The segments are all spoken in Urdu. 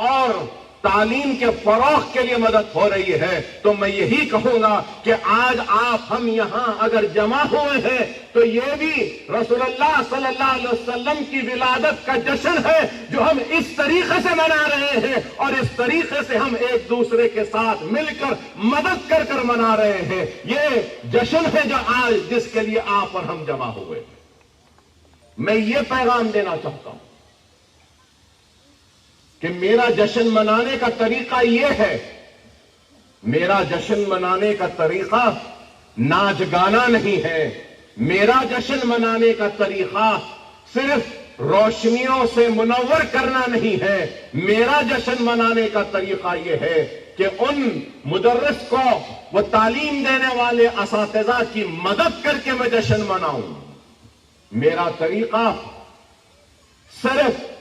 اور تعلیم کے فروغ کے لیے مدد ہو رہی ہے، تو میں یہی کہوں گا کہ آج آپ ہم یہاں اگر جمع ہوئے ہیں تو یہ بھی رسول اللہ صلی اللہ علیہ وسلم کی ولادت کا جشن ہے جو ہم اس طریقے سے منا رہے ہیں، اور اس طریقے سے ہم ایک دوسرے کے ساتھ مل کر مدد کر کر منا رہے ہیں۔ یہ جشن ہے جو آج جس کے لیے آپ اور ہم جمع ہوئے ہیں۔ میں یہ پیغام دینا چاہتا ہوں کہ میرا جشن منانے کا طریقہ یہ ہے، میرا جشن منانے کا طریقہ ناچ گانا نہیں ہے، میرا جشن منانے کا طریقہ صرف روشنیوں سے منور کرنا نہیں ہے، میرا جشن منانے کا طریقہ یہ ہے کہ ان مدرس کو، وہ تعلیم دینے والے اساتذہ کی مدد کر کے میں جشن مناؤں۔ میرا طریقہ صرف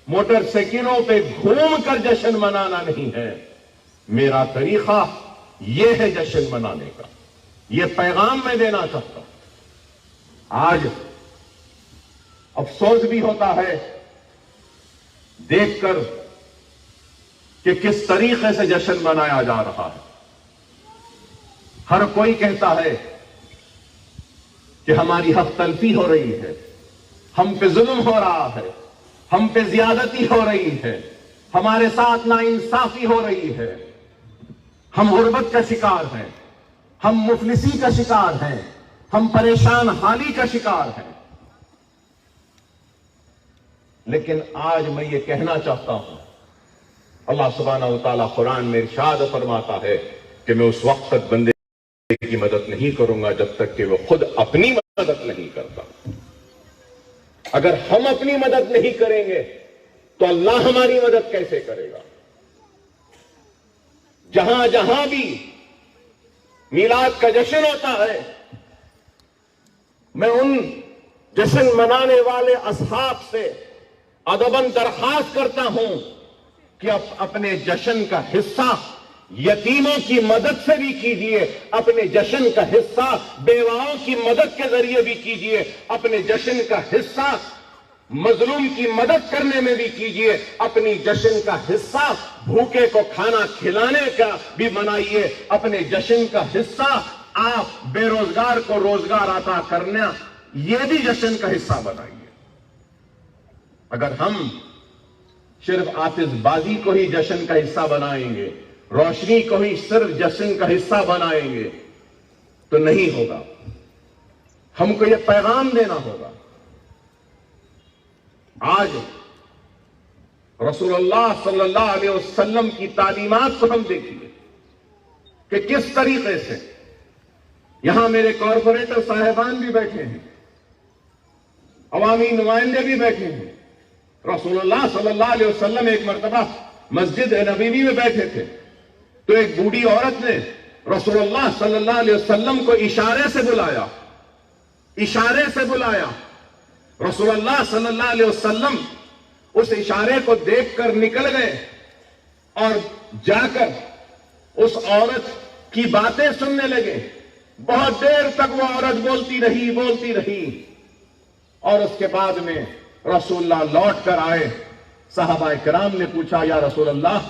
موٹر سائیکلوں پہ گھوم کر جشن منانا نہیں ہے، میرا طریقہ یہ ہے جشن منانے کا۔ یہ پیغام میں دینا چاہتا ہوں۔ آج افسوس بھی ہوتا ہے دیکھ کر کہ کس طریقے سے جشن منایا جا رہا ہے۔ ہر کوئی کہتا ہے کہ ہماری حق تلفی ہو رہی ہے، ہم پہ ظلم ہو رہا ہے، ہم پہ زیادتی ہو رہی ہے، ہمارے ساتھ ناانصافی ہو رہی ہے، ہم غربت کا شکار ہیں، ہم مفلسی کا شکار ہیں، ہم پریشان حالی کا شکار ہیں۔ لیکن آج میں یہ کہنا چاہتا ہوں، اللہ سبحانہ و تعالیٰ قرآن میں ارشاد فرماتا ہے کہ میں اس وقت تک بندے کی مدد نہیں کروں گا جب تک کہ وہ خود اپنی مدد نہیں کرتا۔ اگر ہم اپنی مدد نہیں کریں گے تو اللہ ہماری مدد کیسے کرے گا؟ جہاں جہاں بھی میلاد کا جشن ہوتا ہے، میں ان جشن منانے والے اصحاب سے ادباً درخواست کرتا ہوں کہ اپنے جشن کا حصہ یتیموں کی مدد سے بھی کیجئے، اپنے جشن کا حصہ بیواؤں کی مدد کے ذریعے بھی کیجئے، اپنے جشن کا حصہ مظلوم کی مدد کرنے میں بھی کیجئے، اپنی جشن کا حصہ بھوکے کو کھانا کھلانے کا بھی بنائیے، اپنے جشن کا حصہ آپ بے روزگار کو روزگار عطا کرنا، یہ بھی جشن کا حصہ بنائیے۔ اگر ہم صرف آتش بازی کو ہی جشن کا حصہ بنائیں گے، روشنی کو ہی صرف جشن کا حصہ بنائیں گے تو نہیں ہوگا۔ ہم کو یہ پیغام دینا ہوگا۔ آج رسول اللہ صلی اللہ علیہ وسلم کی تعلیمات کو ہم دیکھیے کہ کس طریقے سے یہاں میرے کارپوریٹر صاحبان بھی بیٹھے ہیں، عوامی نمائندے بھی بیٹھے ہیں۔ رسول اللہ صلی اللہ علیہ وسلم ایک مرتبہ مسجد نبوی میں بیٹھے تھے تو ایک بوڑھی عورت نے رسول اللہ صلی اللہ علیہ وسلم کو اشارے سے بلایا، اشارے سے بلایا۔ رسول اللہ صلی اللہ علیہ وسلم اس اشارے کو دیکھ کر نکل گئے اور جا کر اس عورت کی باتیں سننے لگے۔ بہت دیر تک وہ عورت بولتی رہی اور اس کے بعد میں رسول اللہ لوٹ کر آئے۔ صحابہ کرام نے پوچھا، یا رسول اللہ،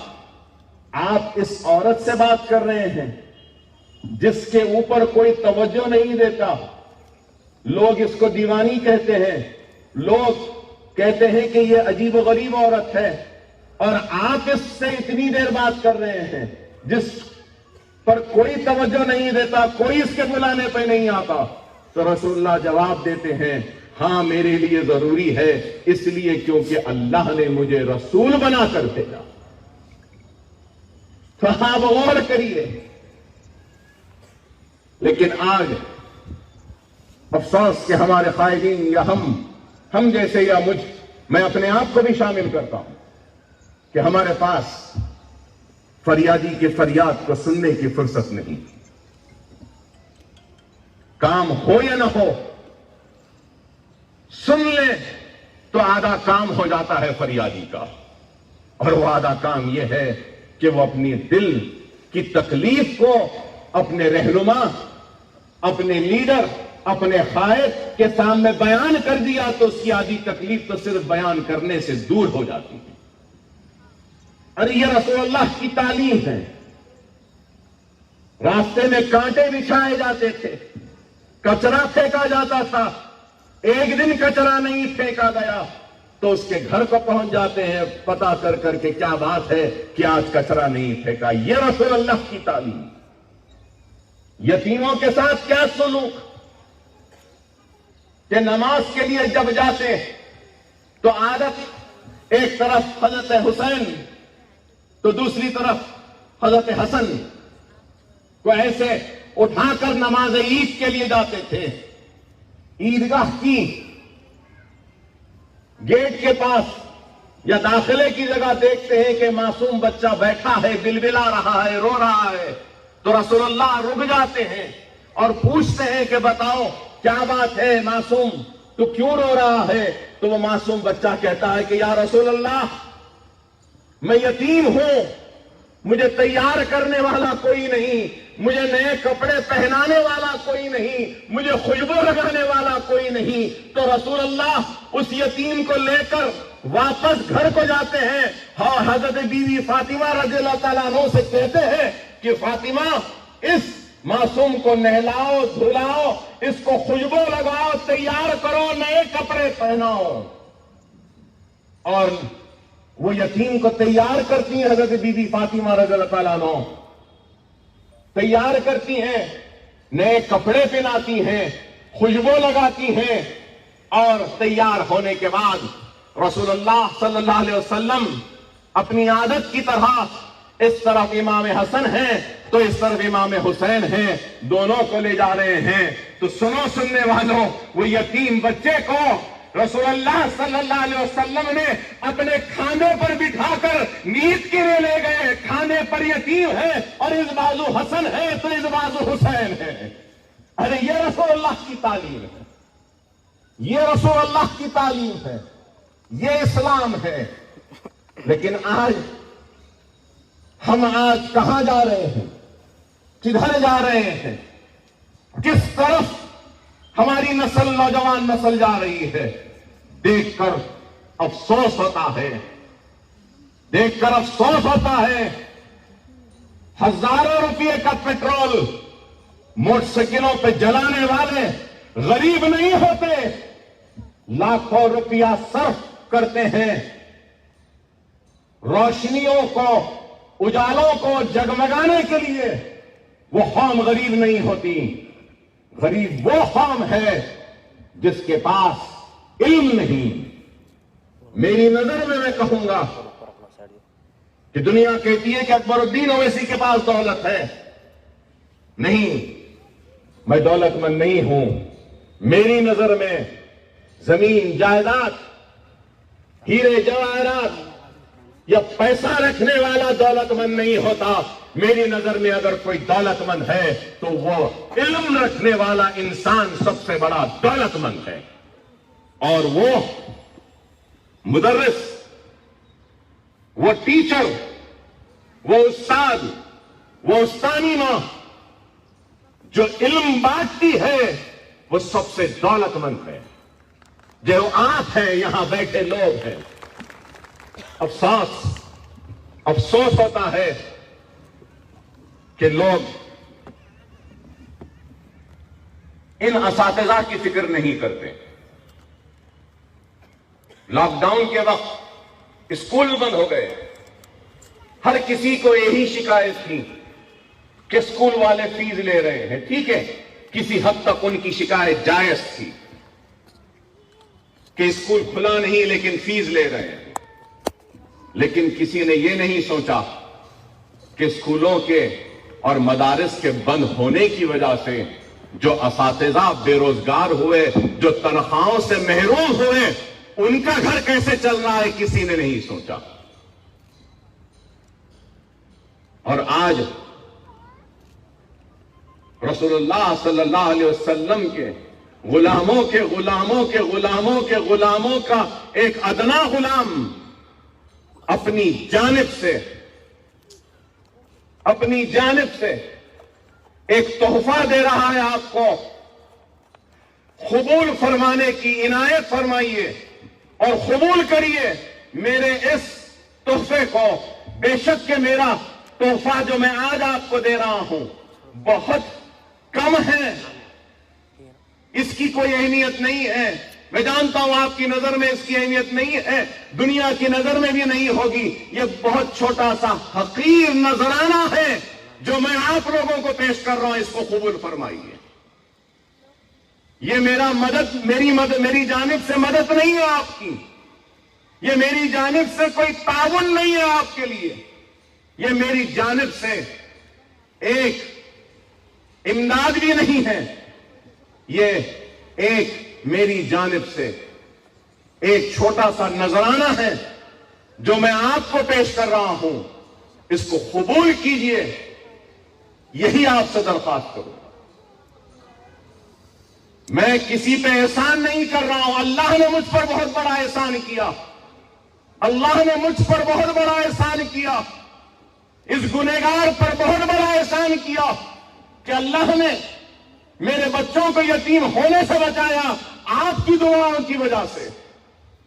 آپ اس عورت سے بات کر رہے ہیں جس کے اوپر کوئی توجہ نہیں دیتا، لوگ اس کو دیوانی کہتے ہیں، لوگ کہتے ہیں کہ یہ عجیب و غریب عورت ہے، اور آپ اس سے اتنی دیر بات کر رہے ہیں جس پر کوئی توجہ نہیں دیتا، کوئی اس کے بلانے پہ نہیں آتا۔ تو رسول اللہ جواب دیتے ہیں، ہاں میرے لیے ضروری ہے، اس لیے کیونکہ اللہ نے مجھے رسول بنا کر بھیجا۔ تو آپ غور کریے۔ لیکن آج افسوس کہ ہمارے قائدین یا ہم جیسے یا میں اپنے آپ کو بھی شامل کرتا ہوں کہ ہمارے پاس فریادی کے فریاد کو سننے کی فرصت نہیں۔ کام ہو یا نہ ہو، سن لے تو آدھا کام ہو جاتا ہے فریادی کا، اور وہ آدھا کام یہ ہے کہ وہ اپنی دل کی تکلیف کو اپنے رہنما، اپنے لیڈر، اپنے قائد کے سامنے بیان کر دیا تو اس کی آدھی تکلیف تو صرف بیان کرنے سے دور ہو جاتی ہے۔ اور یہ رسول اللہ کی تعلیم ہے. راستے میں کانٹے بچھائے جاتے تھے, کچرا پھینکا جاتا تھا. ایک دن کچرا نہیں پھینکا گیا تو اس کے گھر کو پہنچ جاتے ہیں پتا کر کے کیا بات ہے کہ آج کچرا نہیں پھینکا. یہ رسول اللہ کی تعلیم. یتیموں کے ساتھ کیا سلوک کہ نماز کے لیے جب جاتے تو عادت ایک طرف حضرت حسین تو دوسری طرف حضرت حسن کو ایسے اٹھا کر نماز عید کے لیے جاتے تھے. عیدگاہ کی گیٹ کے پاس یا داخلے کی جگہ دیکھتے ہیں کہ معصوم بچہ بیٹھا ہے, بلبلا رہا ہے, رو رہا ہے, تو رسول اللہ رک جاتے ہیں اور پوچھتے ہیں کہ بتاؤ کیا بات ہے معصوم, تو کیوں رو رہا ہے؟ تو وہ معصوم بچہ کہتا ہے کہ یا رسول اللہ میں یتیم ہوں, مجھے تیار کرنے والا کوئی نہیں, مجھے نئے کپڑے پہنانے والا کوئی نہیں, مجھے خوشبو لگانے والا کوئی نہیں. تو رسول اللہ اس یتیم کو لے کر واپس گھر کو جاتے ہیں اور حضرت بیوی فاطمہ رضی اللہ تعالیٰ عنہ سے کہتے ہیں کہ فاطمہ اس معصوم کو نہلاؤ, دھلاؤ, اس کو خوشبو لگاؤ, تیار کرو, نئے کپڑے پہناؤ. اور وہ یتیم کو تیار کرتی ہیں حضرت بی بی فاطمہ رضی اللہ تعالیٰ عنہ, تیار کرتی ہیں, نئے کپڑے پہناتی ہیں, خوشبو لگاتی ہیں, اور تیار ہونے کے بعد رسول اللہ صلی اللہ علیہ وسلم اپنی عادت کی طرح اس طرف امام حسن ہیں تو اس طرف امام حسین ہیں, دونوں کو لے جا رہے ہیں. تو سنو سننے والوں, وہ یتیم بچے کو رسول اللہ صلی اللہ علیہ وسلم نے اپنے کھانے پر بٹھا کر نیند کے لیے لے گئے. کھانے پر یتیم ہے اور اس بازو حسن ہے تو اس بازو حسین ہے. ارے یہ رسول اللہ کی تعلیم ہے, یہ رسول اللہ کی تعلیم ہے, یہ اسلام ہے. لیکن ہم آج کہاں جا رہے ہیں, کدھر جا رہے ہیں, کس طرف ہماری نسل, نوجوان نسل جا رہی ہے؟ دیکھ کر افسوس ہوتا ہے, دیکھ کر افسوس ہوتا ہے. ہزاروں روپے کا پیٹرول موٹر سائیکلوں پہ جلانے والے غریب نہیں ہوتے, لاکھوں روپیہ صرف کرتے ہیں روشنیوں کو, اجالوں کو جگمگانے کے لیے. وہ قوم غریب نہیں ہوتی. غریب وہ قوم ہے جس کے پاس علم نہیں. میری نظر میں کہوں گا کہ دنیا کہتی ہے کہ اکبر الدین اویسی کے پاس دولت ہے. نہیں, میں دولت مند نہیں ہوں. میری نظر میں زمین, جائیداد, ہیرے جواہرات یا پیسہ رکھنے والا دولت مند نہیں ہوتا. میری نظر میں اگر کوئی دولت مند ہے تو وہ علم رکھنے والا انسان سب سے بڑا دولت مند ہے. اور وہ مدرس, وہ ٹیچر, وہ استاد, وہ استانی ماں جو علم بانٹتی ہے وہ سب سے دولت مند ہے. جو آپ ہیں, یہاں بیٹھے لوگ ہیں. افسوس ہوتا ہے کہ لوگ ان اساتذہ کی فکر نہیں کرتے. لاک ڈاؤن کے وقت اسکول بند ہو گئے. ہر کسی کو یہی شکایت تھی کہ اسکول والے فیس لے رہے ہیں. ٹھیک ہے, کسی حد تک ان کی شکایت جائز تھی کہ اسکول کھلا نہیں لیکن فیس لے رہے ہیں. لیکن کسی نے یہ نہیں سوچا کہ اسکولوں کے اور مدارس کے بند ہونے کی وجہ سے جو اساتذہ بے روزگار ہوئے, جو تنخواہوں سے محروم ہوئے, ان کا گھر کیسے چل رہا ہے, کسی نے نہیں سوچا. اور آج رسول اللہ صلی اللہ علیہ وسلم کے غلاموں کے غلاموں کے غلاموں کے غلاموں کا ایک ادنا غلام اپنی جانب سے ایک تحفہ دے رہا ہے آپ کو. قبول فرمانے کی عنایت فرمائیے اور قبول کریے میرے اس تحفے کو بے شک کہ میرا تحفہ جو میں آج آپ کو دے رہا ہوں بہت کم ہے، اس کی کوئی اہمیت نہیں ہے. میں جانتا ہوں آپ کی نظر میں اس کی اہمیت نہیں ہے، دنیا کی نظر میں بھی نہیں ہوگی. یہ بہت چھوٹا سا حقیر نذرانہ ہے جو میں آپ لوگوں کو پیش کر رہا ہوں، اس کو قبول فرمائیے. یہ میری جانب سے مدد نہیں ہے آپ کی، یہ میری جانب سے کوئی تعاون نہیں ہے آپ کے لیے، یہ میری جانب سے ایک امداد بھی نہیں ہے، یہ ایک میری جانب سے ایک چھوٹا سا نذرانہ ہے جو میں آپ کو پیش کر رہا ہوں. اس کو قبول کیجئے، یہی آپ سے درخواست کروں. میں کسی پہ احسان نہیں کر رہا ہوں، اللہ نے مجھ پر بہت بڑا احسان کیا، اللہ نے مجھ پر بہت بڑا احسان کیا، اس گنہگار پر بہت بڑا احسان کیا کہ اللہ نے میرے بچوں کو یتیم ہونے سے بچایا آپ کی دعاؤں کی وجہ سے.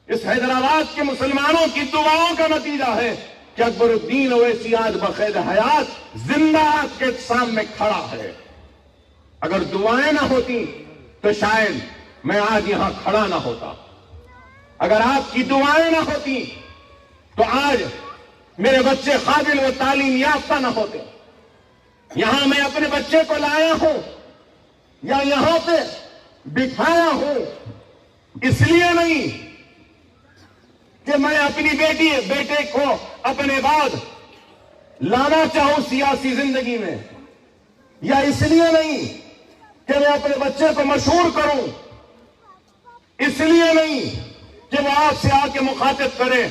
اس حیدرآباد کے مسلمانوں کی دعاؤں کا نتیجہ ہے کہ اکبر الدین اویسی آج بقید حیات زندہ آپ کے سامنے کھڑا ہے. اگر دعائیں نہ ہوتی تو شاید میں آج یہاں کھڑا نہ ہوتا، اگر آپ کی دعائیں نہ ہوتی تو آج میرے بچے قابل و تعلیم یافتہ نہ ہوتے. یہاں میں اپنے بچے کو لایا ہوں یا یہاں پہ بٹھایا ہوں اس لیے نہیں کہ میں اپنی بیٹے کو اپنے بعد لانا چاہوں سیاسی زندگی میں، یا اس لیے نہیں کہ میں اپنے بچے کو مشہور کروں، اس لیے نہیں کہ وہ آپ سے آ کے مخاطب کرے،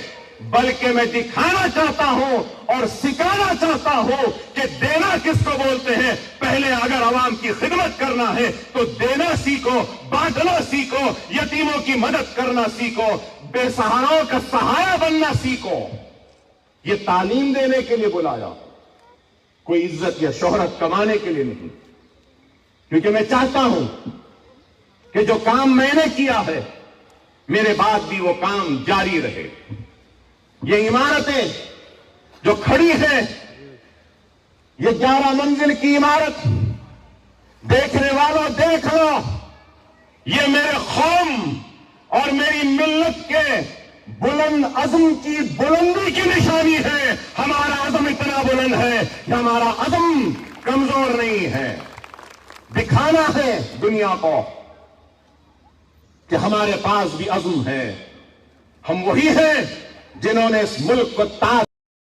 بلکہ میں دکھانا چاہتا ہوں اور سکھانا چاہتا ہوں کہ دینا کس کو بولتے ہیں. پہلے اگر عوام کی خدمت کرنا ہے تو دینا سیکھو، بانٹنا سیکھو، یتیموں کی مدد کرنا سیکھو، بے سہاراؤں کا سہارا بننا سیکھو. یہ تعلیم دینے کے لیے بلایا، کوئی عزت یا شہرت کمانے کے لیے نہیں. کیونکہ میں چاہتا ہوں کہ جو کام میں نے کیا ہے میرے بعد بھی وہ کام جاری رہے. یہ عمارتیں جو کھڑی ہیں، یہ 11 منزل کی عمارت، دیکھنے والوں دیکھ لو، یہ میرے قوم اور میری ملت کے بلند عزم کی بلندی کی نشانی ہے. ہمارا عزم اتنا بلند ہے کہ ہمارا عزم کمزور نہیں ہے. دکھانا ہے دنیا کو کہ ہمارے پاس بھی عزم ہے. ہم وہی ہیں جنہوں نے اس ملک کو تاج